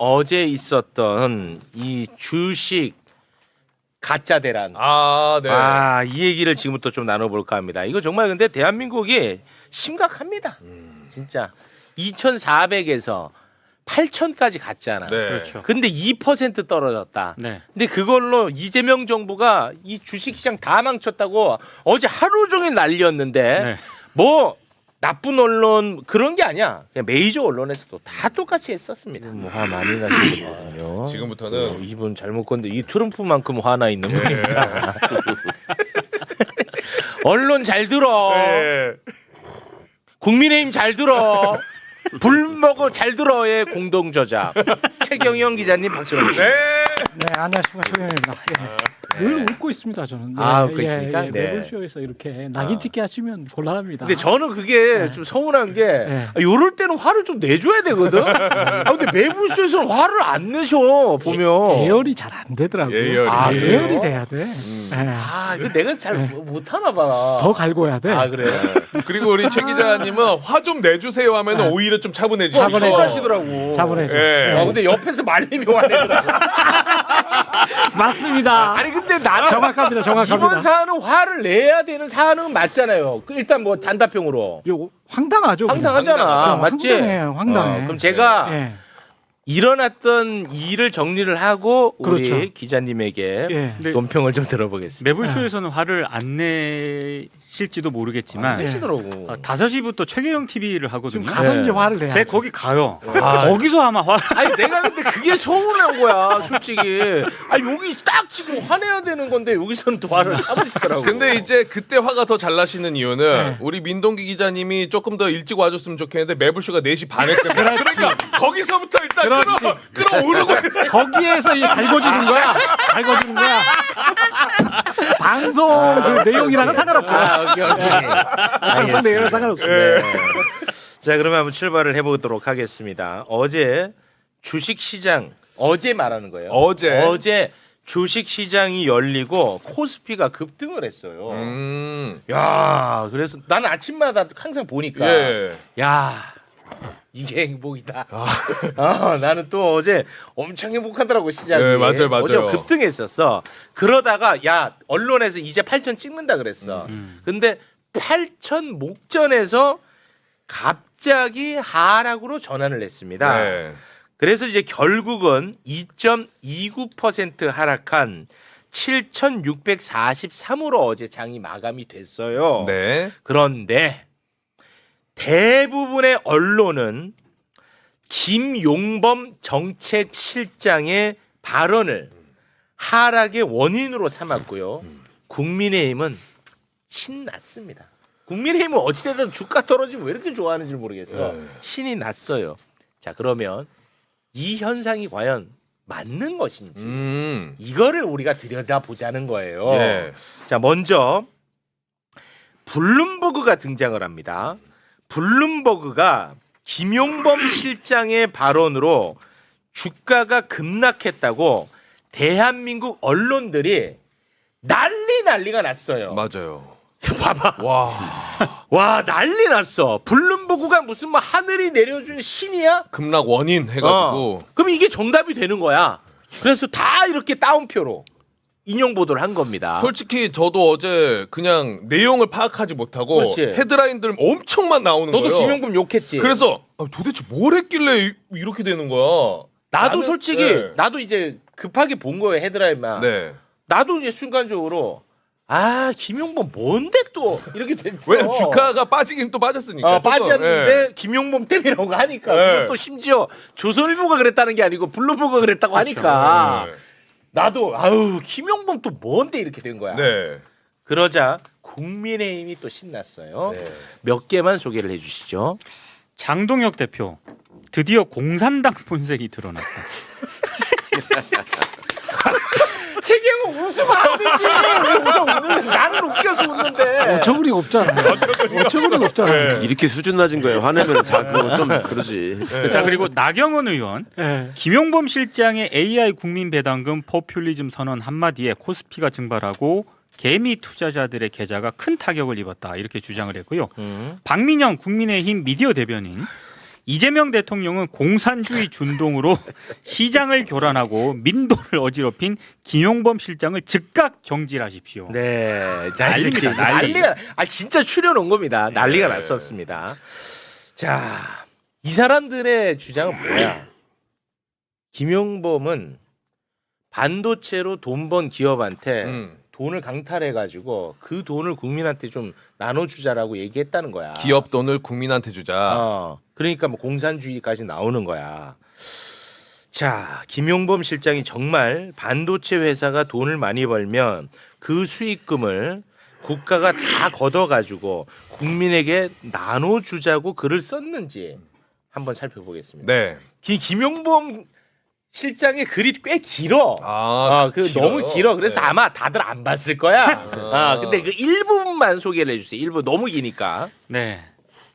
어제 있었던 이 주식 가짜 대란. 네. 이 얘기를 지금부터 좀 나눠볼까 합니다. 이거 정말 근데 대한민국이 심각합니다. 진짜 2,400에서 8,000까지 갔잖아. 네. 그렇죠. 근데 2% 떨어졌다. 네. 근데 그걸로 이재명 정부가 이 주식시장 다 망쳤다고 어제 하루 종일 난리였는데 네. 뭐 나쁜 언론 그런 게 아니야. 그냥 메이저 언론에서도 다 똑같이 했었습니다. 화 많이 나시거든요. 지금부터는 이분 잘못 건데 이 트럼프만큼 화나 있는 분입니다. 언론 잘 들어. 네. 국민의힘 잘 들어. 불 먹어 잘 들어의 공동 저자 최경영 기자님 박수로 주십시오. 네, 안녕하십니까 최경영입니다. 늘 웃고 있습니다 저는. 웃고 있으니까? 네. 매불쇼에서 이렇게 낙인 찍게 하시면 곤란합니다. 근데 저는 그게 좀 서운한 게 요럴 때는 화를 좀 내줘야 되거든. 근데 매불쇼에서 화를 안 내셔 보면. 예열이 잘 안 되더라고요. 예열이. 예열이 돼야 돼. 이거 내가 잘 못하나 봐. 더 갈고야 돼. 그래. 그리고 우리 최 기자님은 화 좀 내주세요 하면 오히려 좀 차분해지죠. 차분해지더라고. 차분해져. 예. 근데 옆에서 말림이 화내더라고. 맞습니다. 아니 근데 나는 정확합니다. 이번 사안은 화를 내야 되는 사안은 맞잖아요. 일단 뭐 단답형으로. 이거 황당하죠. 황당하잖아. 맞지? 황당해. 그럼 제가 예. 일어났던 일을 정리를 하고 우리 그렇죠. 기자님에게 예. 논평을 좀 들어보겠습니다. 매불쇼에서는 화를 안 내실지도 모르겠지만 하시더라고. 5시부터 최경영 TV를 하거든요. 지금 가서 이제 화를 내야 제가 거기 가요. 거기서 아마 화. 아니 내가 근데 그게 서운한 거야 솔직히. 여기 딱 지금 화내야 되는 건데 여기서는 또 화를 참으시더라고. 근데 이제 그때 화가 더 잘 나시는 이유는 네. 우리 민동기 기자님이 조금 더 일찍 와줬으면 좋겠는데 매불쇼가 4시 반에 끝나. 그러니까 거기서부터 일단 끌어오르고 거기에서 이 갈궈지는 거야. 갈궈지는 거야. 방송 그 내용이랑은 상관없어요. 오케이. 방송 내용이랑 상관없어요. 네. 자 그러면 한번 출발을 해보도록 하겠습니다. 어제 주식시장 어제 말하는 거예요. 어제 주식시장이 열리고 코스피가 급등을 했어요. 야 그래서 나는 아침마다 항상 보니까 야 이게 행복이다. 나는 또 어제 엄청 행복하더라고 시장이. 네, 맞아요. 어제 급등했었어. 그러다가 야 언론에서 이제 8천 찍는다 그랬어. 근데 8천 목전에서 갑자기 하락으로 전환을 했습니다. 네. 그래서 이제 결국은 2.29% 하락한 7,643으로 어제 장이 마감이 됐어요. 네. 그런데 대부분의 언론은 김용범 정책실장의 발언을 하락의 원인으로 삼았고요. 국민의힘은 신났습니다. 국민의힘은 어찌됐든 주가 떨어지면 왜 이렇게 좋아하는지 모르겠어. 신이 났어요. 자 그러면 이 현상이 과연 맞는 것인지 이거를 우리가 들여다보자는 거예요. 자 먼저 블룸버그가 등장을 합니다. 블룸버그가 김용범 실장의 발언으로 주가가 급락했다고 대한민국 언론들이 난리가 났어요. 맞아요. 봐봐. 와 난리 났어. 블룸버그가 무슨 뭐 하늘이 내려준 신이야? 급락 원인 해가지고. 그럼 이게 정답이 되는 거야. 그래서 다 이렇게 따옴표로 인용 보도를 한 겁니다. 솔직히 저도 어제 그냥 내용을 파악하지 못하고 그렇지. 헤드라인들 엄청만 나오는 거예요. 너도 김용범 욕했지. 그래서 도대체 뭘 했길래 이렇게 되는 거야? 나도 나는- 솔직히 네. 나도 이제 급하게 본 거예요 헤드라인만. 네. 나도 이제 순간적으로 김용범 뭔데 또 이렇게 됐어. 왜 주가가 빠지긴 또 빠졌으니까. 조금, 빠졌는데 김용범 때문이라고 하니까 그것도 심지어 조선일보가 그랬다는 게 아니고 블룸버그가 그랬다고 하니까 나도 김용범 또 뭔데 이렇게 된 거야. 네. 그러자 국민의힘이 또 신났어요. 몇 개만 소개를 해주시죠. 장동혁 대표 드디어 공산당 본색이 드러났다. 최경호 웃으면 안 되지. 왜 웃는데? 나는 웃겨서 웃는데. 어처구니가 없잖아. 어처구니가 없잖아. 이렇게 수준 낮은 거예요. 화내면 자꾸 좀 그러지. 자 그리고 나경원 의원 김용범 실장의 AI 국민 배당금 포퓰리즘 선언 한마디에 코스피가 증발하고 개미 투자자들의 계좌가 큰 타격을 입었다 이렇게 주장을 했고요. 박민영 국민의힘 미디어 대변인 이재명 대통령은 공산주의 준동으로 시장을 교란하고 민도를 어지럽힌 김용범 실장을 즉각 경질하십시오. 네, 자, 난리입니다, 이렇게 난리. 난리가 진짜 추려 온 겁니다. 난리가 네. 났었습니다. 자, 이 사람들의 주장은 뭐야? 김용범은 반도체로 돈 번 기업한테 돈을 강탈해가지고 그 돈을 국민한테 좀 나눠주자라고 얘기했다는 거야. 기업 돈을 국민한테 주자. 그러니까 뭐 공산주의까지 나오는 거야. 자, 김용범 실장이 정말 반도체 회사가 돈을 많이 벌면 그 수익금을 국가가 다 걷어가지고 국민에게 나눠주자고 글을 썼는지 한번 살펴보겠습니다. 네. 김용범 실장의 글이 꽤 길어. 길어요? 너무 길어. 그래서 네. 아마 다들 안 봤을 거야. 근데 그 일부분만 소개를 해주세요. 일부 너무 기니까. 네,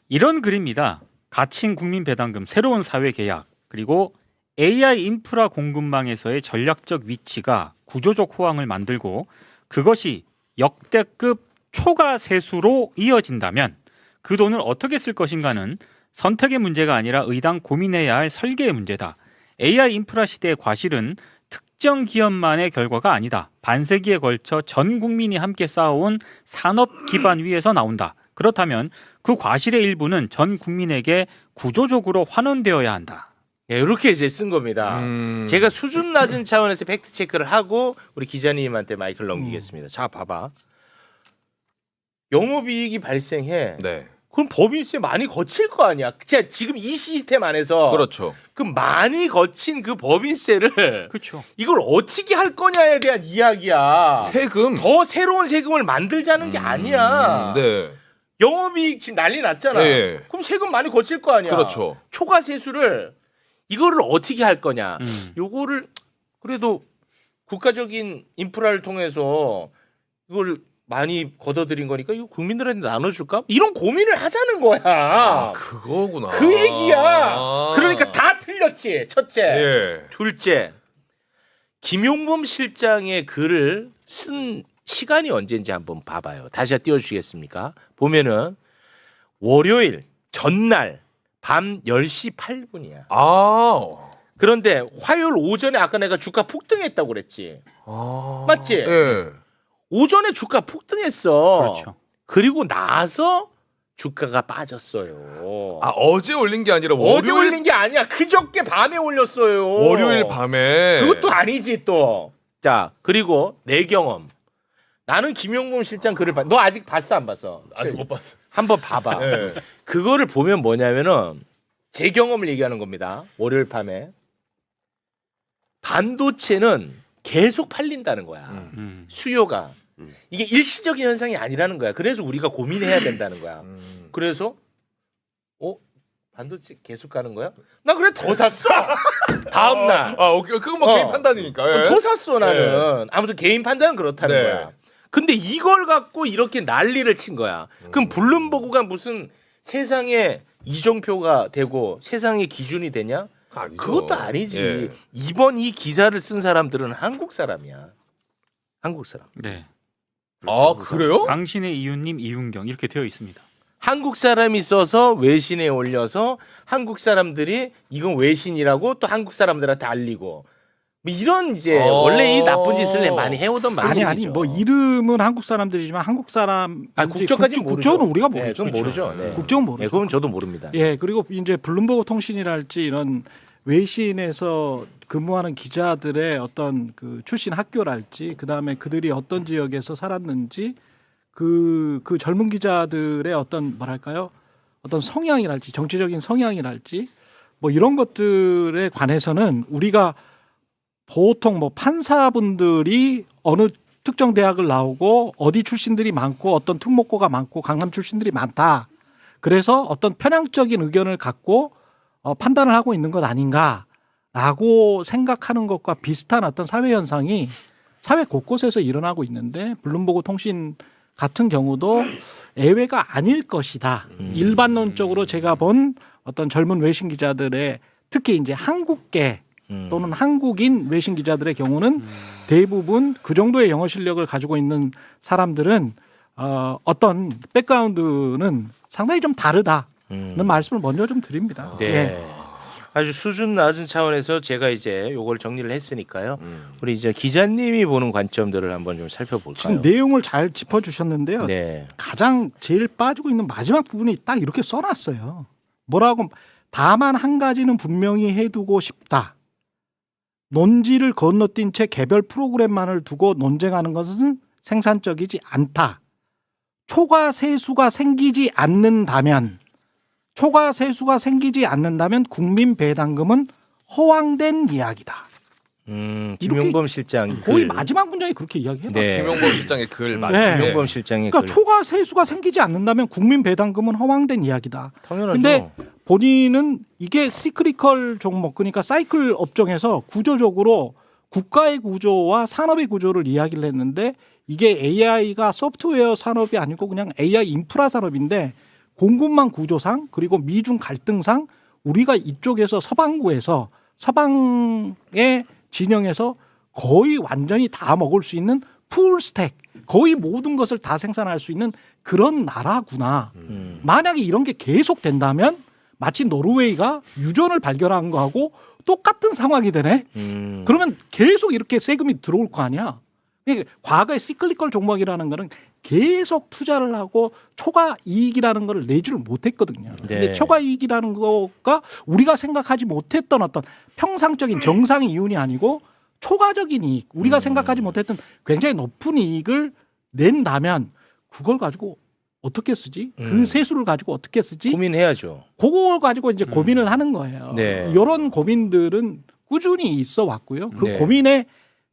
이런 글입니다. 갇힌 국민 배당금, 새로운 사회 계약, 그리고 AI 인프라 공급망에서의 전략적 위치가 구조적 호황을 만들고 그것이 역대급 초과 세수로 이어진다면 그 돈을 어떻게 쓸 것인가는 선택의 문제가 아니라 의당 고민해야 할 설계의 문제다. AI 인프라 시대의 과실은 특정 기업만의 결과가 아니다. 반세기에 걸쳐 전 국민이 함께 쌓아온 산업 기반 위에서 나온다. 그렇다면 그 과실의 일부는 전 국민에게 구조적으로 환원되어야 한다. 네, 이렇게 이제 쓴 겁니다. 제가 수준 낮은 차원에서 팩트 체크를 하고 우리 기자님한테 마이크를 넘기겠습니다. 자, 봐봐. 영업이익이 발생해. 네. 그럼 법인세 많이 거칠 거 아니야. 진짜 지금 이 시스템 안에서 그렇죠. 그 많이 거친 그 법인세를 그렇죠. 이걸 어떻게 할 거냐에 대한 이야기야. 세금. 더 새로운 세금을 만들자는 게 아니야. 네. 영업이익 지금 난리 났잖아. 네. 그럼 세금 많이 거칠 거 아니야. 그렇죠. 초과 세수를 이거를 어떻게 할 거냐. 요거를 그래도 국가적인 인프라를 통해서 이걸 많이 걷어들인 거니까 이거 국민들한테 나눠줄까? 이런 고민을 하자는 거야. 그거구나. 그 얘기야. 그러니까 다 틀렸지. 첫째. 예. 둘째. 김용범 실장의 글을 쓴 시간이 언제인지 한번 봐봐요. 다시 띄워주시겠습니까? 보면은 월요일 전날 밤 10시 8분이야. 그런데 화요일 오전에 아까 내가 주가 폭등했다고 그랬지. 맞지? 예. 오전에 주가 폭등했어. 그렇죠. 그리고 나서 주가가 빠졌어요. 어제 올린 게 아니라 어제 올린 게 아니야. 그저께 밤에 올렸어요. 월요일 밤에. 그것도 아니지 또. 자, 그리고 내 경험. 나는 김용범 실장 글을 너 아직 봤어 안 봤어? 아직 못 봤어. 한번 봐봐. 예. 그거를 보면 뭐냐면은 제 경험을 얘기하는 겁니다. 월요일 밤에 반도체는 계속 팔린다는 거야. 수요가. 이게 일시적인 현상이 아니라는 거야. 그래서 우리가 고민해야 된다는 거야. 그래서 반도체 계속 가는 거야? 나 그래 더 샀어. 다음 날. 오케이. 그건 뭐 개인 판단이니까. 예. 더 샀어 나는. 아무튼 개인 판단은 그렇다는 네. 거야. 근데 이걸 갖고 이렇게 난리를 친 거야. 그럼 블룸버그가 무슨 세상에 이정표가 되고 세상의 기준이 되냐? 아니죠. 그것도 아니지. 예. 이번 이 기사를 쓴 사람들은 한국 사람이야. 한국 사람. 네. 그래요? 당신의 이웃님 이윤경 이렇게 되어 있습니다. 한국 사람이 써서 외신에 올려서 한국 사람들이 이건 외신이라고 또 한국 사람들한테 알리고 뭐 이런 이제 원래 이 나쁜 짓을 많이 해오던 방식이죠. 아니 뭐 이름은 한국 사람들이지만 한국 사람 국적까지 모르죠. 국적은 우리가 모르죠. 네, 그건 모르죠. 네. 국적은 모르죠. 네, 그건 저도 모릅니다. 예, 그리고 이제 블룸버그 통신이랄지 이런 외신에서 근무하는 기자들의 어떤 그 출신 학교랄지 그다음에 그들이 어떤 지역에서 살았는지 그 젊은 기자들의 어떤 뭐랄까요? 어떤 성향이랄지 정치적인 성향이랄지 뭐 이런 것들에 관해서는 우리가 보통 뭐 판사분들이 어느 특정 대학을 나오고 어디 출신들이 많고 어떤 특목고가 많고 강남 출신들이 많다. 그래서 어떤 편향적인 의견을 갖고 판단을 하고 있는 것 아닌가라고 생각하는 것과 비슷한 어떤 사회 현상이 사회 곳곳에서 일어나고 있는데 블룸버그 통신 같은 경우도 예외가 아닐 것이다. 일반론적으로 제가 본 어떤 젊은 외신 기자들의 특히 이제 한국계 또는 한국인 외신 기자들의 경우는 대부분 그 정도의 영어 실력을 가지고 있는 사람들은 어떤 백그라운드는 상당히 좀 다르다. 말씀을 먼저 좀 드립니다. 네. 예. 아주 수준 낮은 차원에서 제가 이제 요걸 정리를 했으니까요. 우리 이제 기자님이 보는 관점들을 한번 좀 살펴볼까요? 지금 내용을 잘 짚어주셨는데요. 네. 가장 제일 빠지고 있는 마지막 부분이 딱 이렇게 써놨어요. 뭐라고? 다만 한 가지는 분명히 해두고 싶다. 논지를 건너뛴 채 개별 프로그램만을 두고 논쟁하는 것은 생산적이지 않다. 초과 세수가 생기지 않는다면 국민 배당금은 허황된 이야기다. 김용범 실장 거의 글. 마지막 문장이 그렇게 이야기해요. 네. 김용범 실장의 글 맞죠? 네. 김용범 실장의 그러니까 글. 초과 세수가 생기지 않는다면 국민 배당금은 허황된 이야기다. 당연하죠. 근데 본인은 이게 시크리컬 종목 그러니까 사이클 업종에서 구조적으로 국가의 구조와 산업의 구조를 이야기를 했는데 이게 AI가 소프트웨어 산업이 아니고 그냥 AI 인프라 산업인데 공급망 구조상 그리고 미중 갈등상 우리가 이쪽에서 서방구에서 서방의 진영에서 거의 완전히 다 먹을 수 있는 풀 스택 거의 모든 것을 다 생산할 수 있는 그런 나라구나. 만약에 이런 게 계속 된다면 마치 노르웨이가 유전을 발견한 거하고 똑같은 상황이 되네. 그러면 계속 이렇게 세금이 들어올 거 아니야. 그러니까 과거의 시클리컬 종목이라는 거는 계속 투자를 하고 초과 이익이라는 걸 내지를 못했거든요. 근데 네. 초과 이익이라는 거가 우리가 생각하지 못했던 어떤 평상적인 정상 이윤이 아니고 초과적인 이익, 우리가 생각하지 못했던 굉장히 높은 이익을 낸다면 그걸 가지고 어떻게 쓰지? 그 세수를 가지고 어떻게 쓰지? 고민해야죠. 그걸 가지고 이제 고민을 하는 거예요. 네. 이런 고민들은 꾸준히 있어 왔고요. 그 네. 고민의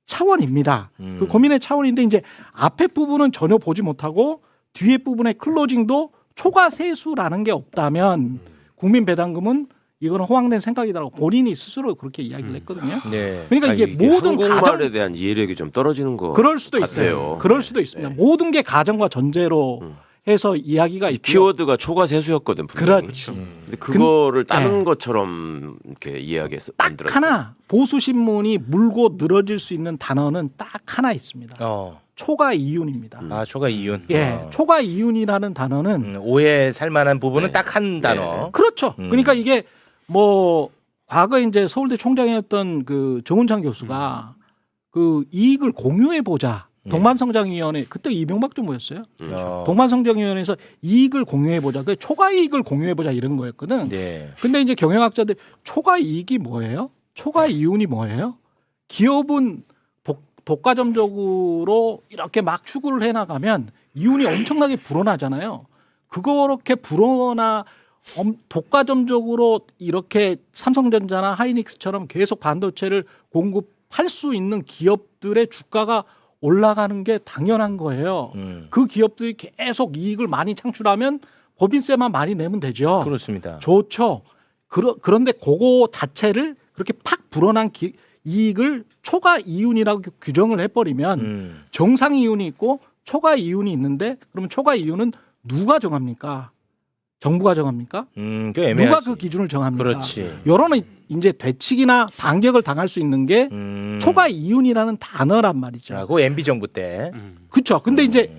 차원입니다. 그 고민의 차원인데 이제 앞에 부분은 전혀 보지 못하고 뒤에 부분의 클로징도 초과 세수라는 게 없다면 국민 배당금은 이거는 허황된 생각이다라고 본인이 스스로 그렇게 이야기를 했거든요. 네. 그러니까 이게 모든 한국말에 가정 대한 이해력이 좀 떨어지는 거 그럴 수도 같아요. 있어요. 그럴 수도 있습니다. 네. 모든 게 가정과 전제로 해서 이야기가 이 있고 키워드가 초과 세수였거든. 분명히. 그렇지. 근데 그거를 다른 네. 것처럼 이렇게 이야기해서 딱 만들었어요. 하나 보수 신문이 물고 늘어질 수 있는 단어는 딱 하나 있습니다. 초과 이윤입니다. 아, 초과 이윤. 예, 초과 이윤이라는 단어는 오해 살만한 부분은 네. 딱 한 단어. 그렇죠. 그러니까 이게 뭐 과거에 이제 서울대 총장이었던 그 정운창 교수가 그 이익을 공유해 보자. 동반성장위원회 그때 이명박 정부였어요. 동반성장위원회에서 이익을 공유해 보자. 그 초과 이익을 공유해 보자 이런 거였거든. 네. 근데 이제 경영학자들 초과 이익이 뭐예요? 초과 이윤이 뭐예요? 기업은 독과점적으로 이렇게 막 추구를 해나가면 이윤이 엄청나게 불어나잖아요. 그렇게 불어나 독과점적으로 이렇게 삼성전자나 하이닉스처럼 계속 반도체를 공급할 수 있는 기업들의 주가가 올라가는 게 당연한 거예요. 그 기업들이 계속 이익을 많이 창출하면 법인세만 많이 내면 되죠. 그렇습니다. 좋죠. 그런데 그거 자체를 그렇게 팍 불어난 이익을 초과 이윤이라고 규정을 해버리면 정상 이윤이 있고 초과 이윤이 있는데 그러면 초과 이윤은 누가 정합니까? 정부가 정합니까? 그 애매하지. 누가 그 기준을 정합니까? 그렇지. 여론은 이제 되치기나 반격을 당할 수 있는 게 초과 이윤이라는 단어란 말이죠. 자, 그 MB 정부 때. 그렇죠. 근데 이제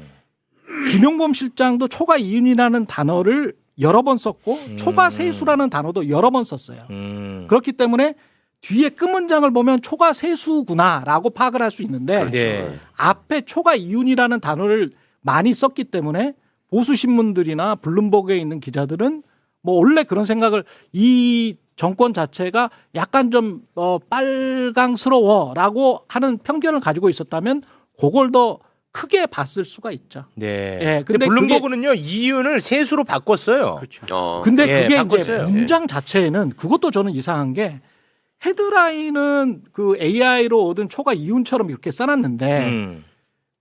김용범 실장도 초과 이윤이라는 단어를 여러 번 썼고 초과 세수라는 단어도 여러 번 썼어요. 그렇기 때문에 뒤에 끝 문장을 보면 초과 세수구나라고 파악을 할 수 있는데 네. 앞에 초과 이윤이라는 단어를 많이 썼기 때문에 보수 신문들이나 블룸버그에 있는 기자들은 뭐 원래 그런 생각을 이 정권 자체가 약간 좀 빨강스러워라고 하는 편견을 가지고 있었다면 그걸 더 크게 봤을 수가 있죠. 네. 예, 근데 근데 블룸버그는요 이윤을 세수로 바꿨어요. 그렇죠. 근데 예, 그게 바꿨어요. 이제 문장 자체에는 그것도 저는 이상한 게 헤드라인은 그 AI로 얻은 초과 이윤처럼 이렇게 써놨는데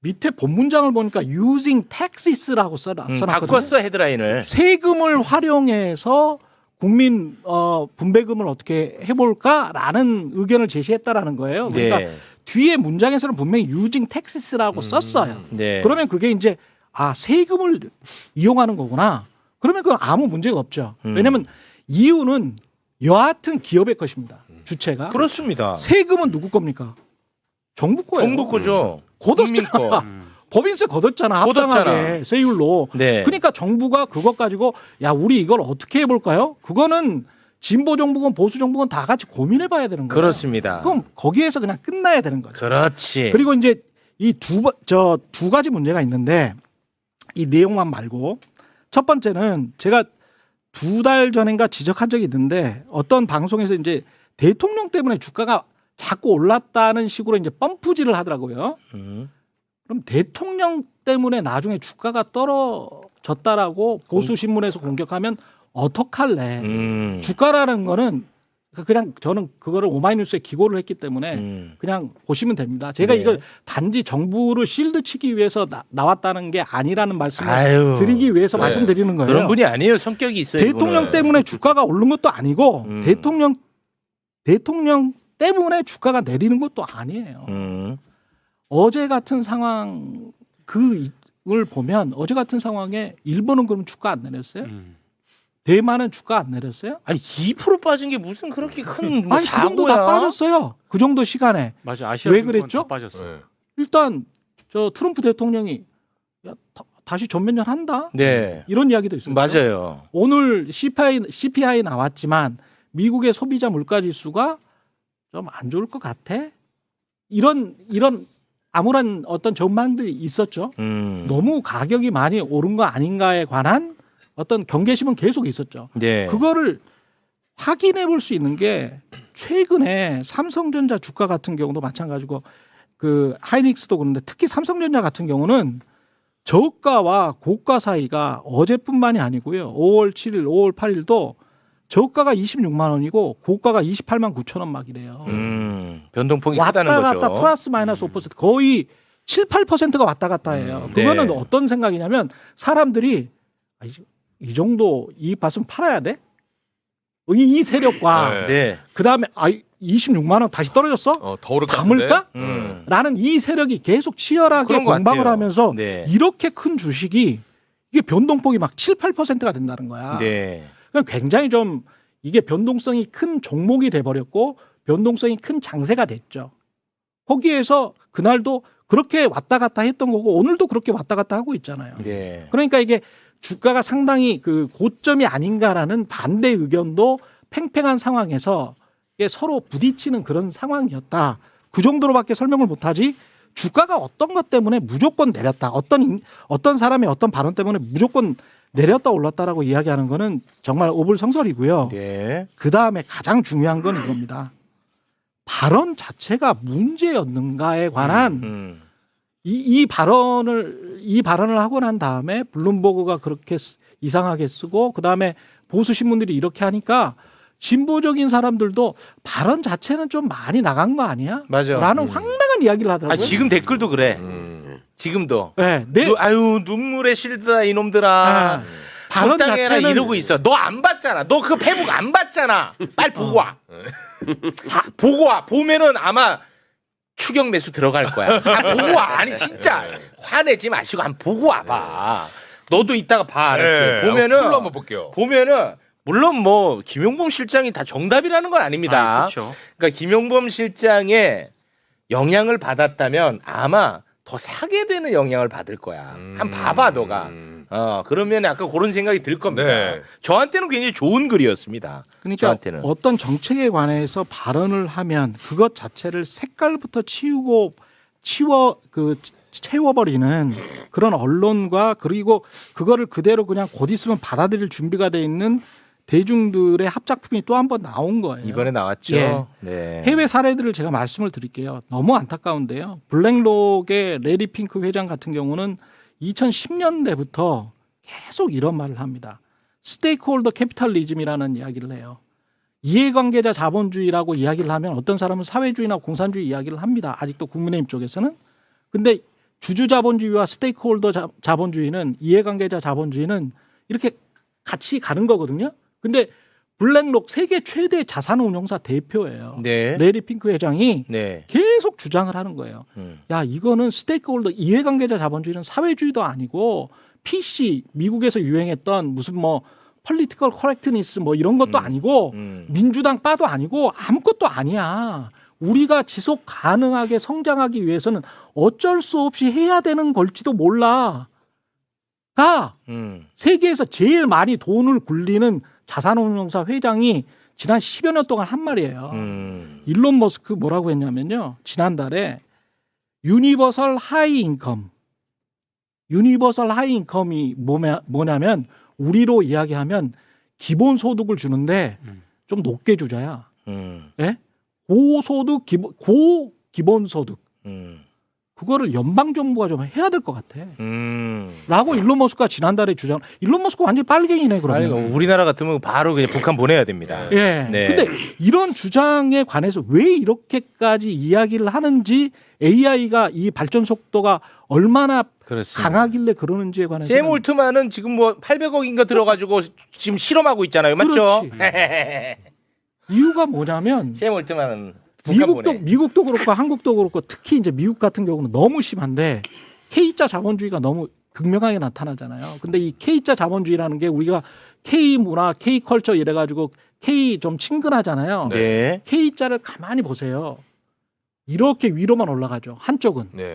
밑에 본문장을 보니까 using taxes라고 써놨거든요. 바꿨어 헤드라인을. 세금을 활용해서 국민 분배금을 어떻게 해볼까라는 의견을 제시했다라는 거예요. 그러니까 네. 뒤에 문장에서는 분명히 using taxes라고 썼어요. 네. 그러면 그게 이제 세금을 이용하는 거구나. 그러면 그건 아무 문제가 없죠. 왜냐하면 이유는 여하튼 기업의 것입니다. 주체가. 그렇습니다. 세금은 누구 겁니까? 정부 거예요. 정부 거죠. 걷어 국민 거. 쓰잖아. 법인세 걷었잖아. 합당하게 세율로. 네. 그러니까 정부가 그것 가지고 야 우리 이걸 어떻게 해볼까요? 그거는 진보 정부건 보수 정부건 다 같이 고민해 봐야 되는 거예요. 그렇습니다. 그럼 거기에서 그냥 끝나야 되는 거죠. 그렇지. 그리고 이제 이 두 가지 문제가 있는데 이 내용만 말고 첫 번째는 제가 2달 전인가 지적한 적이 있는데 어떤 방송에서 이제 대통령 때문에 주가가 자꾸 올랐다는 식으로 이제 펌프질을 하더라고요. 그럼 대통령 때문에 나중에 주가가 떨어졌다라고 보수 신문에서 공격하면 어떡할래? 주가라는 거는 그냥 저는 그거를 오마이뉴스에 기고를 했기 때문에 그냥 보시면 됩니다. 제가 네. 이걸 단지 정부를 실드 치기 위해서 나왔다는 게 아니라는 말씀을 드리기 위해서 네. 말씀드리는 거예요. 그런 분이 아니에요. 성격이 있어요. 대통령 이분은. 때문에 주가가 오른 것도 아니고 대통령 때문에 주가가 내리는 것도 아니에요. 어제 같은 상황 그걸 보면 어제 같은 상황에 일본은 그럼 주가 안 내렸어요? 대만은 주가 안 내렸어요? 아니 2% 빠진 게 무슨 그렇게 큰 뭐 아니 그 정도 다 사고야? 빠졌어요. 그 정도 시간에. 맞아. 아시아 왜 증권 그랬죠? 다 빠졌어요. 네. 일단 저 트럼프 대통령이 야, 다시 전면전 한다. 네. 이런 이야기도 있어요. 맞아요. 오늘 CPI 나왔지만 미국의 소비자 물가 지수가 좀 안 좋을 것 같아. 이런 아무런 어떤 전망들이 있었죠. 너무 가격이 많이 오른 거 아닌가에 관한 어떤 경계심은 계속 있었죠. 네. 그거를 확인해 볼 수 있는 게 최근에 삼성전자 주가 같은 경우도 마찬가지고 그 하이닉스도 그런데 특히 삼성전자 같은 경우는 저가와 고가 사이가 어제뿐만이 아니고요. 5월 7일, 5월 8일도 저가가 26만 원이고 고가가 28만 9천 원 막이래요. 변동폭이 왔다 크다는 갔다 거죠. 플러스 마이너스 5% 거의 7, 8%가 왔다 갔다 해요. 그거는 네. 어떤 생각이냐면 사람들이 이 정도 이익 봤으면 팔아야 돼? 이 세력과 네. 그다음에 26만 원 다시 떨어졌어? 더 오를 것 같은데. 담을까? 라는 이 세력이 계속 치열하게 그런 것 공방을 같아요. 하면서 네. 이렇게 큰 주식이 이게 변동폭이 막 7, 8%가 된다는 거야. 네. 그러니까 굉장히 좀 이게 변동성이 큰 종목이 돼버렸고 변동성이 큰 장세가 됐죠. 거기에서 그날도 그렇게 왔다 갔다 했던 거고 오늘도 그렇게 왔다 갔다 하고 있잖아요. 네. 그러니까 이게 주가가 상당히 그 고점이 아닌가라는 반대 의견도 팽팽한 상황에서 이게 서로 부딪히는 그런 상황이었다. 그 정도로밖에 설명을 못하지. 주가가 어떤 것 때문에 무조건 내렸다. 어떤 사람의 어떤 발언 때문에 무조건 내렸다 올랐다라고 이야기하는 거는 정말 오불성설이고요. 네. 그 다음에 가장 중요한 건 이겁니다. 발언 자체가 문제였는가에 관한 이 발언을 하고 난 다음에 블룸버그가 그렇게 이상하게 쓰고 그 다음에 보수 신문들이 이렇게 하니까 진보적인 사람들도 발언 자체는 좀 많이 나간 거 아니야? 맞아. 라는 황당한 이야기를 하더라고요. 지금 댓글도 그래. 지금도. 네, 아유 눈물의 실드다 이놈들아. 발언 적당해라 자체는 이러고 있어. 너 안 봤잖아. 너 그 페북 안 봤잖아. 빨리 보고 와. 보고 와. 보면은 아마 추격 매수 들어갈 거야. 보고 와. 아니 진짜 화내지 마시고 한번 보고 와봐. 너도 이따가 봐. 알았지? 보면은 풀로 한번 볼게요. 보면은 물론 뭐 김용범 실장이 다 정답이라는 건 아닙니다. 그렇죠. 그러니까 김용범 실장의 영향을 받았다면 아마 더 사게 되는 영향을 받을 거야. 한번 봐봐 너가. 그러면 약간 그런 생각이 들 겁니다. 네. 저한테는 굉장히 좋은 글이었습니다. 그러니까 저한테는. 어떤 정책에 관해서 발언을 하면 그것 자체를 색깔부터 채워버리는 그런 언론과 그리고 그거를 그대로 그냥 곧 있으면 받아들일 준비가 돼 있는 대중들의 합작품이 또 한 번 나온 거예요. 이번에 나왔죠. 예. 네. 해외 사례들을 제가 말씀을 드릴게요. 너무 안타까운데요. 블랙록의 레리 핑크 회장 같은 경우는 2010년대부터 계속 이런 말을 합니다. 스테이크홀더 캐피탈리즘이라는 이야기를 해요. 이해관계자 자본주의라고 이야기를 하면 어떤 사람은 사회주의나 공산주의 이야기를 합니다. 아직도 국민의힘 쪽에서는. 근데 주주자본주의와 스테이크홀더 자본주의는 이해관계자 자본주의는 이렇게 같이 가는 거거든요. 근데 블랙록 세계 최대 자산운용사 대표예요. 네. 레리 핑크 회장이 네. 계속 주장을 하는 거예요. 야, 이거는 스테이크홀더 이해관계자 자본주의는 사회주의도 아니고 PC 미국에서 유행했던 무슨 뭐 폴리티컬 커렉트니스 뭐 이런 것도 아니고 민주당 바도 아니고 아무것도 아니야. 우리가 지속 가능하게 성장하기 위해서는 어쩔 수 없이 해야 되는 걸지도 몰라. 세계에서 제일 많이 돈을 굴리는 자산운용사 회장이 지난 10여 년 동안 한 말이에요. 일론 머스크 뭐라고 했냐면요. 지난달에 유니버설 하이 인컴이 뭐냐면 우리로 이야기하면 기본 소득을 주는데 좀 높게 주자야. 예? 고소득 기본 소득. 그거를 연방 정부가 좀 해야 될 것 같아. 라고 일론 머스크가 지난달에 주장. 일론 머스크 완전 빨갱이네 그러면. 아니, 우리나라 같으면 바로 그냥 북한 보내야 됩니다. 예. 네. 근데 이런 주장에 관해서 왜 이렇게까지 이야기를 하는지 AI가 이 발전 속도가 얼마나 그렇습니다. 강하길래 그러는지에 관해서 샘 올트만은 지금 뭐 800억인가 들어가지고 지금 실험하고 있잖아요. 맞죠? 이유가 뭐냐면 샘 올트만은 북한 보내. 미국도 그렇고 한국도 그렇고 특히 이제 미국 같은 경우는 너무 심한데 K자 자본주의가 너무 극명하게 나타나잖아요. 근데 이 K자 자본주의라는 게 우리가 K 문화, K 컬처 이래 가지고 K 좀 친근하잖아요. 네. K자를 가만히 보세요. 이렇게 위로만 올라가죠. 한쪽은. 네.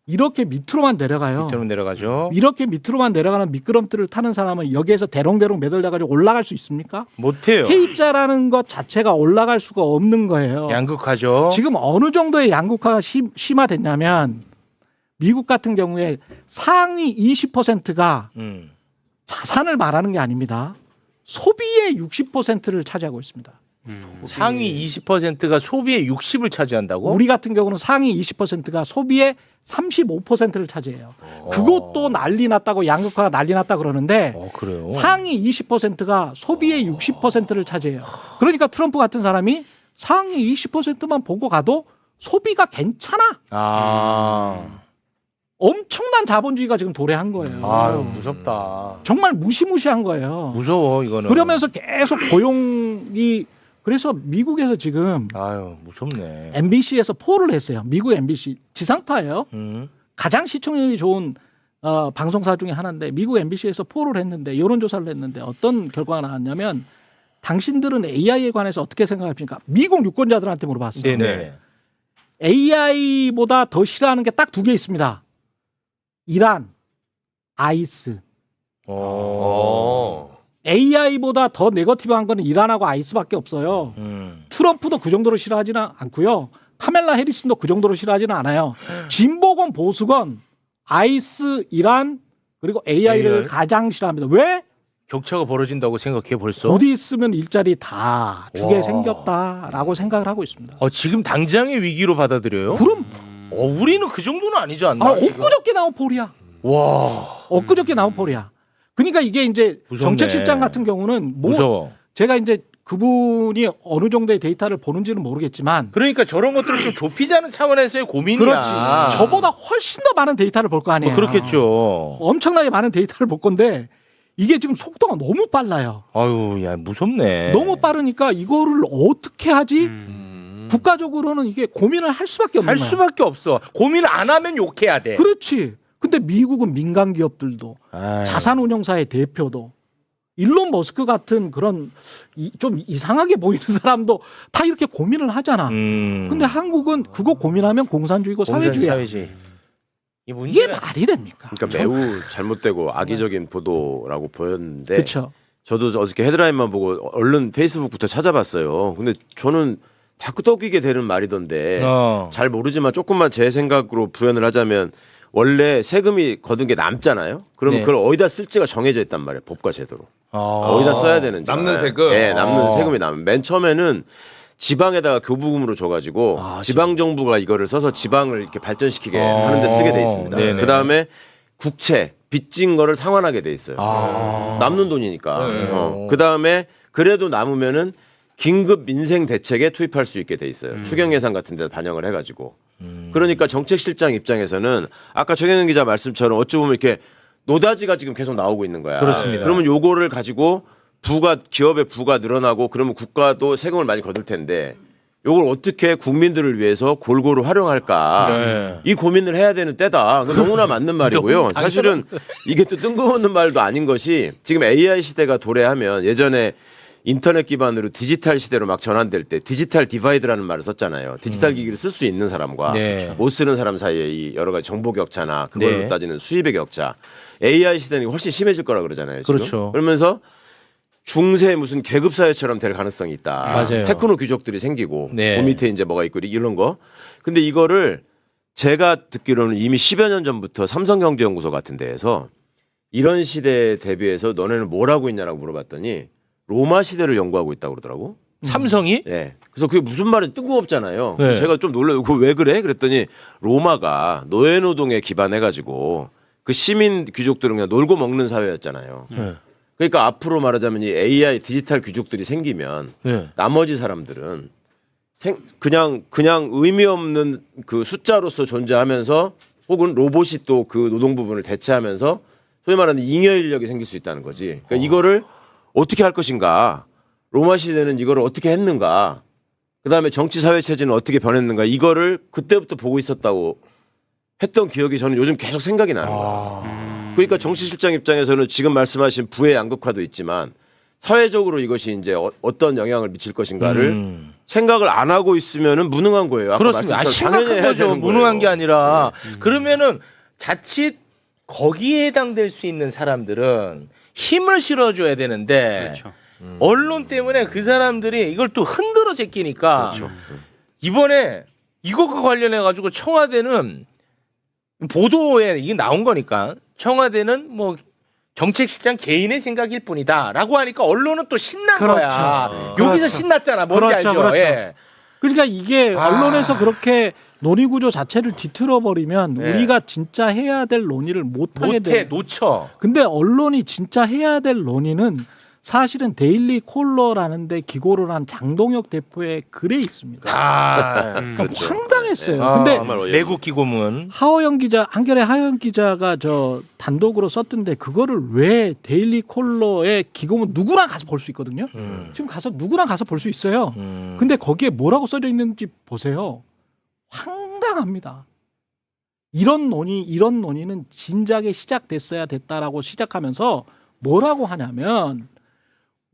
이렇게 밑으로만 내려가요. 밑으로 내려가죠. 이렇게 밑으로만 내려가는 미끄럼틀을 타는 사람은 여기에서 대롱대롱 매달려가지고 올라갈 수 있습니까? 못해요. K자라는 것 자체가 올라갈 수가 없는 거예요. 양극화죠. 지금 어느 정도의 양극화가 심화됐냐면 미국 같은 경우에 상위 20%가 자산을 말하는 게 아닙니다. 소비의 60%를 차지하고 있습니다. 상위 20%가 소비의 60을 차지한다고? 우리 같은 경우는 상위 20%가 소비의 35%를 차지해요. 그것도 난리 났다고 양극화가 난리 났다 그러는데 그래요? 상위 20%가 소비의 60%를 차지해요. 그러니까 트럼프 같은 사람이 상위 20%만 보고 가도 소비가 괜찮아. 엄청난 자본주의가 지금 도래한 거예요. 아유, 무섭다. 정말 무시무시한 거예요. 무서워 이거는. 그러면서 계속 고용이 그래서 미국에서 지금 아유, 무섭네. MBC에서 폴을 했어요. 미국 MBC 지상파예요. 가장 시청률이 좋은 방송사 중에 하나인데 미국 MBC에서 폴을 했는데 여론조사를 했는데 어떤 결과가 나왔냐면 당신들은 AI에 관해서 어떻게 생각하십니까? 미국 유권자들한테 물어봤어요. 네네. AI보다 더 싫어하는 게 딱 두 개 있습니다. 이란, 아이스. AI보다 더 네거티브한 거는 이란하고 아이스밖에 없어요. 트럼프도 그 정도로 싫어하지는 않고요. 카멜라 해리슨도 그 정도로 싫어하지는 않아요. 진보건 보수건 아이스, 이란 그리고 AI를 가장 싫어합니다. 왜? 격차가 벌어진다고 생각해 벌써? 곧 있으면 일자리 다 주게 생겼다라고 생각을 하고 있습니다. 지금 당장의 위기로 받아들여요? 그럼 우리는 그 정도는 아니지 않나? 엊그저께 나온 폴이야. 와. 엊그저께 나온 폴이야. 그러니까 이게 이제 무섭네. 정책실장 같은 경우는 무서워. 제가 이제 그분이 어느 정도의 데이터를 보는지는 모르겠지만 그러니까 저런 것들을 좀 좁히자는 차원에서의 고민이야. 그렇지. 저보다 훨씬 더 많은 데이터를 볼 거 아니에요. 그렇겠죠. 엄청나게 많은 데이터를 볼 건데 이게 지금 속도가 너무 빨라요. 아유, 야, 무섭네. 너무 빠르니까 이거를 어떻게 하지? 국가적으로는 이게 고민을 할 수밖에 없는 할 거야. 수밖에 없어. 고민 안 하면 욕해야 돼. 그렇지. 근데 미국은 민간 기업들도 자산운용사의 대표도 일론 머스크 같은 그런 좀 이상하게 보이는 사람도 다 이렇게 고민을 하잖아. 근데 한국은 그거 고민하면 공산주의고 사회주의야. 이게 말이 됩니까? 그러니까 매우 잘못되고 악의적인 보도라고 보였는데 그렇죠. 저도 어저께 헤드라인만 보고 얼른 페이스북부터 찾아봤어요. 근데 저는 다 끄덕이게 되는 말이던데 잘 모르지만 조금만 제 생각으로 부연을 하자면 원래 세금이 거둔 게 남잖아요. 그러면 그걸 어디다 쓸지가 정해져 있단 말이에요. 법과 제도로. 어디다 써야 되는지. 남는 세금? 네, 남는 세금이 남으면. 맨 처음에는 지방에다가 교부금으로 줘가지고 지방 정부가 이거를 써서 지방을 이렇게 발전시키게 하는데 쓰게 돼 있습니다. 그 다음에 국채, 빚진 거를 상환하게 돼 있어요. 남는 돈이니까. 그 다음에 그래도 남으면은 긴급 민생 대책에 투입할 수 있게 돼 있어요. 추경 예산 같은 데 반영을 해가지고. 그러니까 정책실장 입장에서는 아까 정현은 기자 말씀처럼 어찌 보면 이렇게 노다지가 지금 계속 나오고 있는 거야. 그렇습니다. 그러면 요거를 가지고 기업의 부가 늘어나고 그러면 국가도 세금을 많이 거둘 텐데 요걸 어떻게 국민들을 위해서 골고루 활용할까 이 고민을 해야 되는 때다. 너무나 맞는 말이고요. 사실은 이게 또 뜬금없는 말도 아닌 것이 지금 AI 시대가 도래하면 예전에 인터넷 기반으로 디지털 시대로 막 전환될 때 디지털 디바이드라는 말을 썼잖아요. 디지털 기기를 쓸 수 있는 사람과 네. 못 쓰는 사람 사이에 이 여러 가지 정보 격차나 그걸로 네. 따지는 수입의 격차. AI 시대는 훨씬 심해질 거라 그러잖아요. 지금. 그렇죠. 그러면서 중세 무슨 계급 사회처럼 될 가능성이 있다. 맞아요. 테크노 귀족들이 생기고 네. 그 밑에 이제 뭐가 있고 이런 거. 근데 이거를 제가 듣기로는 이미 10여 년 전부터 삼성경제연구소 같은 데에서 이런 시대에 대비해서 너네는 뭘 하고 있냐라고 물어봤더니 로마 시대를 연구하고 있다고 그러더라고. 삼성이? 예. 그래서 그게 무슨 말은 뜬금없잖아요. 네. 제가 좀 놀라고 그거 왜 그래? 그랬더니 로마가 노예노동에 기반해가지고 그 시민 귀족들은 그냥 놀고 먹는 사회였잖아요. 네. 그러니까 앞으로 말하자면 이 AI 디지털 귀족들이 생기면 네. 나머지 사람들은 그냥 의미 없는 그 숫자로서 존재하면서 혹은 로봇이 또 그 노동 부분을 대체하면서 소위 말하는 잉여 인력이 생길 수 있다는 거지. 그러니까 이거를 어떻게 할 것인가? 로마 시대는 이거를 어떻게 했는가? 그다음에 정치 사회 체제는 어떻게 변했는가? 이거를 그때부터 보고 있었다고 했던 기억이 저는 요즘 계속 생각이 나는 거야. 그러니까 정치실장 입장에서는 지금 말씀하신 부의 양극화도 있지만 사회적으로 이것이 이제 어떤 영향을 미칠 것인가를 생각을 안 하고 있으면은 무능한 거예요. 아까 그렇습니다. 말씀처럼 당연히 심각한 해야 거죠. 되는 무능한 거예요. 게 아니라 그러면은 자칫 거기에 해당될 수 있는 사람들은 힘을 실어줘야 되는데 그렇죠. 언론 때문에 그 사람들이 이걸 또 흔들어 제끼니까 그렇죠. 이번에 이것과 관련해 가지고 청와대는 보도에 이게 나온 거니까 청와대는 뭐 정책실장 개인의 생각일 뿐이다라고 하니까 언론은 또 신난 그렇죠. 거야. 여기서 그렇죠. 신났잖아. 뭔지 그렇죠, 알죠? 그렇죠. 예. 그러니까 이게 언론에서 그렇게 논의 구조 자체를 뒤틀어 버리면 네. 우리가 진짜 해야 될 논의를 못 하게 못해 돼. 놓쳐. 근데 언론이 진짜 해야 될 논의는 사실은 데일리 콜러라는 데 기고를 한 장동혁 대표의 글에 있습니다. 아, 그렇죠. 황당했어요. 아, 근데 정말 내국 기고문. 하호영 기자, 한겨레 하호영 기자가 저 단독으로 썼던데 그거를 왜 데일리 콜러의 기고문 누구나 가서 볼 수 있거든요. 지금 가서 누구나 가서 볼 수 있어요. 근데 거기에 뭐라고 써져 있는지 보세요. 황당합니다. 이런 논의는 진작에 시작됐어야 됐다라고 시작하면서 뭐라고 하냐면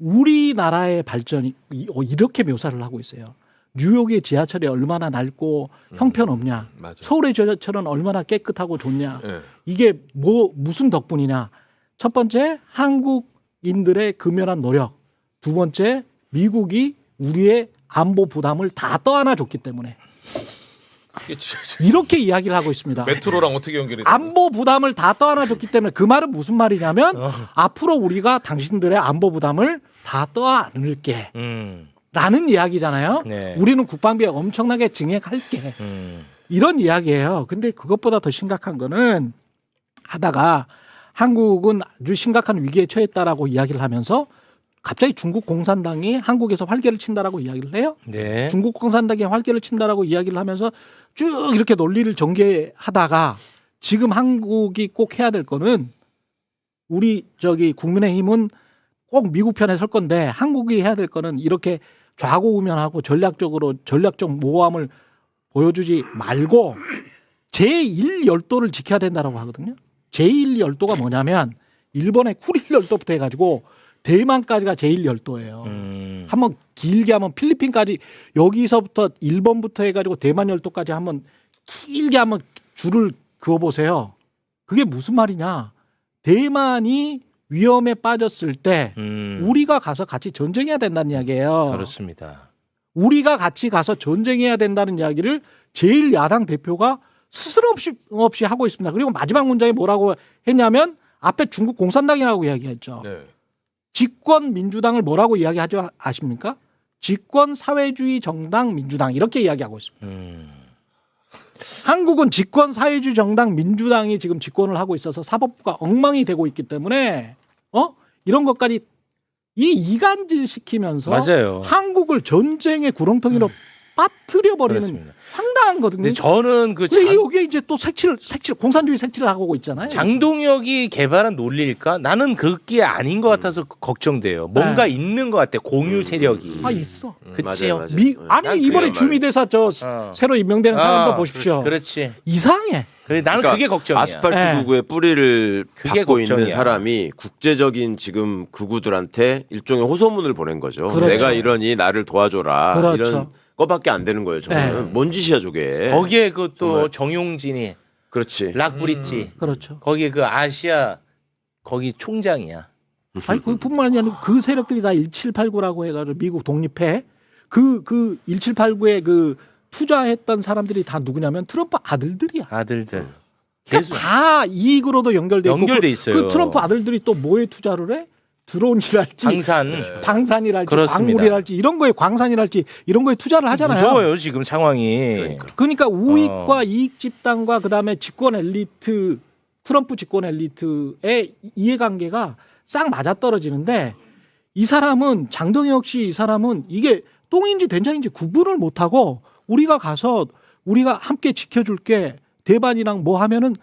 우리나라의 발전이 이렇게 묘사를 하고 있어요. 뉴욕의 지하철이 얼마나 낡고 형편없냐. 맞아요. 서울의 지하철은 얼마나 깨끗하고 좋냐. 네. 이게 무슨 덕분이냐. 첫 번째 한국인들의 금연한 노력. 두 번째 미국이 우리의 안보 부담을 다 떠안아 줬기 때문에. 이렇게 이야기를 하고 있습니다. 메트로랑 어떻게 연결이? 안보 부담을 다 떠안아 줬기 때문에 그 말은 무슨 말이냐면 앞으로 우리가 당신들의 안보 부담을 다 떠안을게 라는 이야기잖아요. 네. 우리는 국방비에 엄청나게 증액할게 이런 이야기예요. 근데 그것보다 더 심각한 거는 하다가 한국은 아주 심각한 위기에 처했다라고 이야기를 하면서 갑자기 중국 공산당이 한국에서 활개를 친다라고 이야기를 해요. 네. 중국 공산당이 활개를 친다라고 이야기를 하면서 쭉 이렇게 논리를 전개하다가 지금 한국이 꼭 해야 될 거는 우리 국민의힘은 꼭 미국 편에 설 건데 한국이 해야 될 거는 이렇게 좌고우면하고 전략적 모호함을 보여주지 말고 제1열도를 지켜야 된다라고 하거든요. 제1열도가 뭐냐면 일본의 쿠릴 열도부터 해가지고 대만까지가 제1열도예요. 한번 길게 하면 필리핀까지 여기서부터 일본부터 해가지고 대만 열도까지 한번 길게 한번 줄을 그어보세요. 그게 무슨 말이냐. 대만이 위험에 빠졌을 때 우리가 가서 같이 전쟁해야 된다는 이야기예요. 그렇습니다. 우리가 같이 가서 전쟁해야 된다는 이야기를 제1야당 대표가 스스럼 없이 하고 있습니다. 그리고 마지막 문장에 뭐라고 했냐면 앞에 중국 공산당이라고 이야기했죠. 네. 집권 민주당을 뭐라고 이야기하죠 아십니까? 집권 사회주의 정당 민주당 이렇게 이야기하고 있습니다. 한국은 집권 사회주의 정당 민주당이 지금 집권을 하고 있어서 사법부가 엉망이 되고 있기 때문에 이런 것까지 이간질 시키면서 맞아요. 한국을 전쟁의 구렁텅이로 빠뜨려 버리는 그렇습니다. 황당하거든요. 근데 저는 근데 여기에 이제 또 색칠 공산주의 색칠을 하고 있잖아요. 장동혁이 개발한 논리일까? 나는 그게 아닌 것 같아서 걱정돼요. 뭔가 있는 것 같아. 공유 세력이. 있어. 그치요? 맞아요. 아니 이번에 주미대사 새로 임명되는 사람도 보십시오. 그렇지. 이상해. 그래 나는 그게 걱정이야. 아스팔트 네. 구구의 뿌리를 그게 받고 있는 걱정이야. 사람이 국제적인 지금 구구들한테 일종의 호소문을 보낸 거죠. 그렇죠. 내가 이러니 나를 도와줘라. 그렇죠. 이런 거밖에 안 되는 거예요. 저는 네. 뭔 짓이야 저게. 거기에 그 또 정말. 정용진이 그렇지. 락브릿지 그렇죠. 거기에 그 아시아 거기 총장이야. 아니 그뿐만이 아니고 그 세력들이 다 1789라고 해가지고 미국 독립해 그 1789에 그 투자했던 사람들이 다 누구냐면 트럼프 아들들이야. 아들들 그러니까 다 이익으로도 연결돼 있고 연결돼 있어요. 그 트럼프 아들들이 또 뭐에 투자를 해? 드론이랄지 방산 방산이랄지 그렇습니다. 광물이랄지 이런 거에 광산이랄지 이런 거에 투자를 하잖아요. 무서워요 지금 상황이. 그러니까 우익과 이익 집단과 그다음에 집권 엘리트 트럼프 집권 엘리트의 이해관계가 싹 맞아떨어지는데 이 사람은 장동혁 씨 이 사람은 이게 똥인지 된장인지 구분을 못하고 우리가 가서 우리가 함께 지켜줄게 대반이랑 뭐 하면은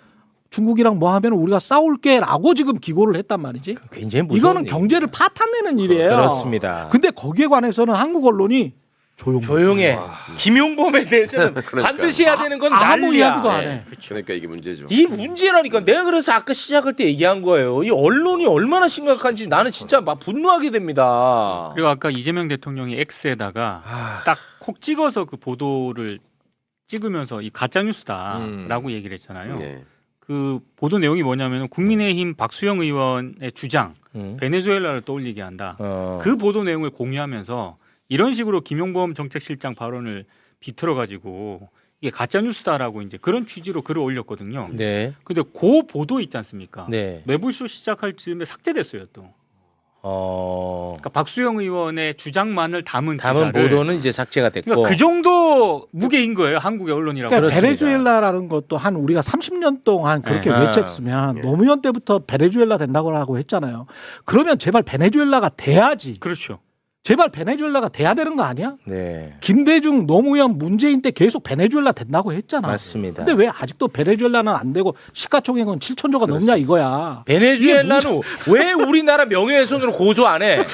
중국이랑 뭐 하면 우리가 싸울게라고 지금 기고를 했단 말이지. 굉장히 무서운 이거는 얘기예요. 경제를 파탄내는 일이에요. 그렇습니다. 근데 거기에 관해서는 한국 언론이 조용해. 김용범에 대해서는 반드시 해야 되는 건 아무 난리야. 이야기도 안 해. 네. 그러니까 이게 문제죠. 이 문제라니까. 내가 그래서 아까 시작할 때 얘기한 거예요. 이 언론이 얼마나 심각한지 나는 진짜 막 분노하게 됩니다. 그리고 아까 이재명 대통령이 X에다가 아, 딱 콕 찍어서 그 보도를 찍으면서 이 가짜 뉴스다라고 얘기를 했잖아요. 네. 그 보도 내용이 뭐냐면 국민의힘 박수영 의원의 주장 베네수엘라를 떠올리게 한다. 그 보도 내용을 공유하면서 이런 식으로 김용범 정책실장 발언을 비틀어 가지고 이게 가짜 뉴스다라고 이제 그런 취지로 글을 올렸거든요. 네. 근데 그 보도 있지 않습니까? 네. 매불쇼 시작할 즈음에 삭제됐어요 또. 그러니까 박수영 의원의 주장만을 담은 기사를. 보도는 이제 삭제가 됐고. 그러니까 그 정도 무게인 거예요 한국의 언론이라고. 그러니까 그렇습니다. 베네수엘라라는 것도 한 우리가 30년 동안 그렇게 네. 외쳤으면 노무현 때부터 베네수엘라 된다고 하고 했잖아요. 그러면 제발 베네수엘라가 돼야지. 그렇죠. 제발 베네수엘라가 돼야 되는 거 아니야? 네. 김대중, 노무현, 문재인 때 계속 베네수엘라 된다고 했잖아. 맞습니다. 근데 왜 아직도 베네수엘라는 안 되고 시가총액은 7천조가 넘냐 이거야. 베네수엘라는 왜 우리나라 명예훼손으로 고소 안 해?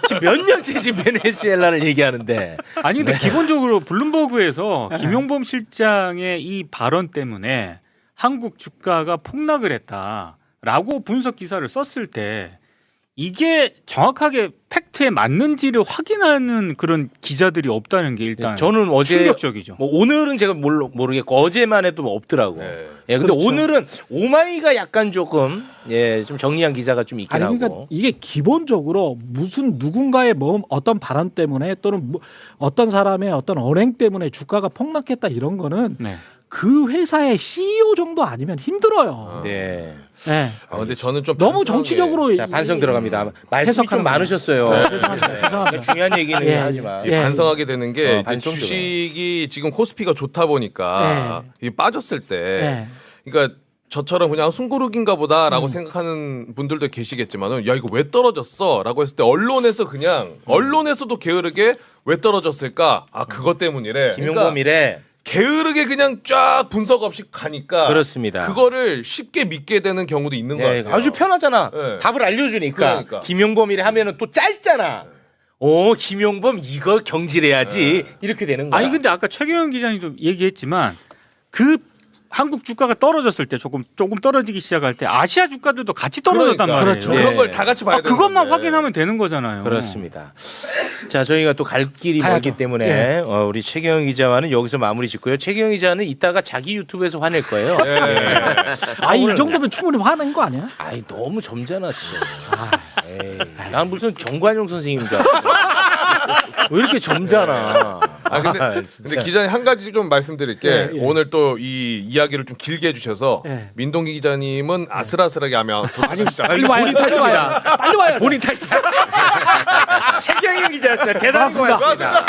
지금 몇 년째 지금 베네수엘라를 얘기하는데. 아니 근데 기본적으로 블룸버그에서 김용범 실장의 이 발언 때문에 한국 주가가 폭락을 했다라고 분석 기사를 썼을 때 이게 정확하게 팩트에 맞는지를 확인하는 그런 기자들이 없다는 게 일단 저는 어제 충격적이죠. 뭐 오늘은 제가 모르겠고 어제만 해도 뭐 없더라고. 네. 예, 근데 그렇죠. 오늘은 오마이가 약간 조금 좀 정리한 기사가 좀 있긴 아니 하고. 그러니까 이게 기본적으로 무슨 누군가의 뭐 어떤 발언 때문에 또는 뭐 어떤 사람의 어떤 언행 때문에 주가가 폭락했다 이런 거는 네. 그 회사의 CEO 정도 아니면 힘들어요. 네. 네. 아 근데 저는 좀 너무 반성하게- 정치적으로 자, 반성 들어갑니다. 말씀이 좀 해석하는 많으셨어요. 네, 죄송합니다. 중요한 얘기는 예, 하지만. 예. 반성하게 되는 게 이제 반성 주식이 지금 코스피가 좋다 보니까 이 빠졌을 때 네. 그러니까 저처럼 그냥 숨고르기인가 보다라고 생각하는 분들도 계시겠지만은 야 이거 왜 떨어졌어라고 했을 때 언론에서도 게으르게 왜 떨어졌을까? 아 그것 때문이래. 김용범이래. 게으르게 그냥 쫙 분석 없이 가니까 그렇습니다. 그거를 쉽게 믿게 되는 경우도 있는 것 네, 같아요. 아주 편하잖아. 네. 답을 알려주니까. 그러니까. 김용범이래 하면은 또 짧잖아. 오, 김용범 이거 경질해야지. 이렇게 되는 거야. 아니 근데 아까 최경영 기자님도 얘기했지만 그 한국 주가가 떨어졌을 때 조금 떨어지기 시작할 때 아시아 주가들도 같이 떨어졌단 그러니까. 말이에요. 그렇죠. 그런 예. 걸 다 같이 봐야 되는 그것만 건데. 확인하면 되는 거잖아요. 그렇습니다. 자, 저희가 또 갈 길이 가야죠. 멀기 때문에 예. 우리 최경영 기자와는 여기서 마무리 짓고요. 최경영 기자는 이따가 자기 유튜브에서 화낼 거예요. 아니 이 정도면 충분히 화낸 거 아니야? 아이 너무 점잖았지. 에이, 난 무슨 정관용 선생님인 줄 알았어. 왜 이렇게 점잖아. 아 근데 기자님 한 가지 좀 말씀드릴게 예, 예. 오늘 또 이 이야기를 좀 길게 해주셔서 예. 민동기 기자님은 아슬아슬하게 하면 도착하시죠. 본인 탓입니다. 빨리 와요. 본인 탓이야. 최경영 기자였어요. 대단한 고맙습니다.